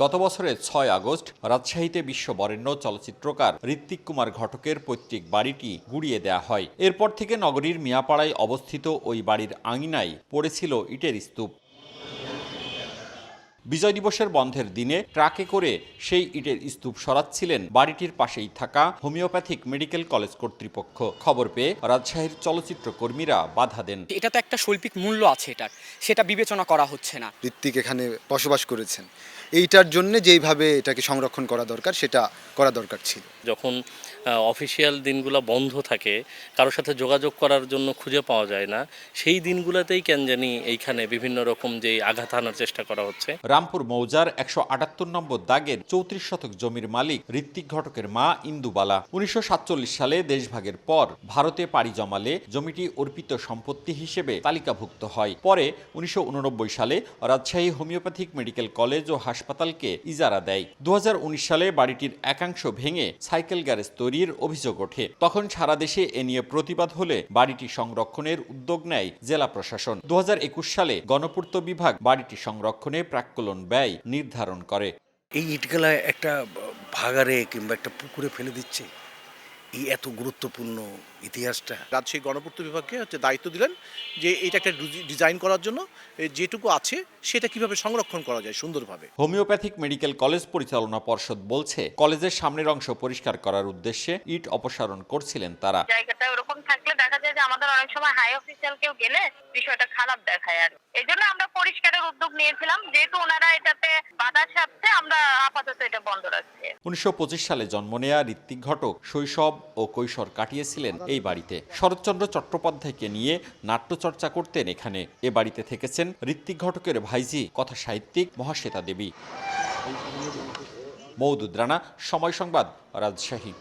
গত বছরের ৬ আগস্ট রাজশাহীতে বিশ্ববরেণ্য চলচ্চিত্রকার ঋত্বিক কুমার ঘটকের পৈতৃক বাড়িটি গুড়িয়ে দেয়া হয়। এরপর থেকে নগরীর মিয়াপাড়ায় অবস্থিত ওই বাড়ির আঙিনায় পড়েছিল ইটের স্তূপ। বিজয় দিবসের বন্ধের দিনে ট্রাকে করে সেই ইটের স্তূপ সরাচ্ছিলেন বাড়িটির পাশেই থাকা হোমিওপ্যাথিক মেডিকেল কলেজ কর্তৃপক্ষ। খবর পেয়ে রাজশাহীর চলচ্চিত্র কর্মীরা বাধা দেন। এটা তো একটা শৈল্পিক মূল্য আছে, এটার সেটা বিবেচনা করা হচ্ছে না। ঋত্বিক এখানে বসবাস করেছেন, এইটার জন্য যেইভাবে এটাকে সংরক্ষণ করা দরকার সেটা করা দরকার ছিল। যখন অফিসিয়াল দিনগুলো বন্ধ থাকে, কারোর সাথে যোগাযোগ করার জন্য খুঁজে পাওয়া যায় না, সেই দিনগুলোতেই কেন জানি এইখানে বিভিন্ন রকম যে আঘাত আনার চেষ্টা করা হচ্ছে। রামপুর মৌজার ১৭৮ নম্বর দাগের ৩৪ শতক জমির মালিক ঋত্বিক ঘটকের মা ইন্দুবালা ১৯৪৭ সালে দেশভাগের পর ভারতে পাড়ি জমালে জমিটি অর্পিত সম্পত্তি হিসেবে তালিকাভুক্ত হয়। পরে ১৯৮৯ সালে রাজশাহী হোমিওপ্যাথিক মেডিকেল কলেজ ও হাসপাতালকে ইজারা দেয়। ২০১৯ সালে বাড়িটির একাংশ ভেঙে সাইকেল গ্যারেজ তৈরির অভিযোগ ওঠে। তখন সারা দেশে এ নিয়ে প্রতিবাদ হলে বাড়িটি সংরক্ষণের উদ্যোগ নেয় জেলা প্রশাসন। ২০২১ সালে গণপূর্ত বিভাগ বাড়িটি সংরক্ষণে প্রাক্কলন ব্যয় নির্ধারণ করে। এই ইটগুলা একটা ভাগাড়ে কিংবা একটা পুকুরে ফেলে দিচ্ছে, এই এত গুরুত্বপূর্ণ ইতিহাসটা। রাজশাহী গণপূর্ত বিভাগকে দায়িত্ব দিলেন যে এটা একটা ডিজাইন করার জন্য, যেটুকু আছে সেটা কিভাবে সংরক্ষণ করা যায় সুন্দরভাবে। হোমিওপ্যাথিক মেডিকেল কলেজ পরিচালনা পর্ষদ বলছে, কলেজের সামনের অংশ পরিষ্কার করার উদ্দেশ্যে ইট অপসারণ করছিলেন তারা। জায়গাটা ওরকম থাকলে দেখা যায় যে আমাদের অনেক সময় হাই অফিসিয়াল কেউ গেলে বিষয়টা খারাপ দেখায়। আর এই জন্য আমরা পরিষ্কারের উদ্যোগ নিয়েছিলাম, যেহেতু ওনারা এটাতে বাধা সাধছে, আমরা আপাতত এটা বন্ধ রাখছি। ১৯২৫ সালে জন্ম নেয়া ঋত্বিক ঘটক শৈশব ও কৈশোর কাটিয়েছিলেন এই বাড়িতে। শরৎচন্দ্র চট্টোপাধ্যায়কে নিয়ে নাট্যচর্চা করতেন এখানে। এ বাড়িতে থেকেছেন ঋত্বিক ঘটকের ভাইঝি কথা সাহিত্যিক মহাশ্বেতা দেবী। মওদুদ রানা, সময় সংবাদ, রাজশাহী।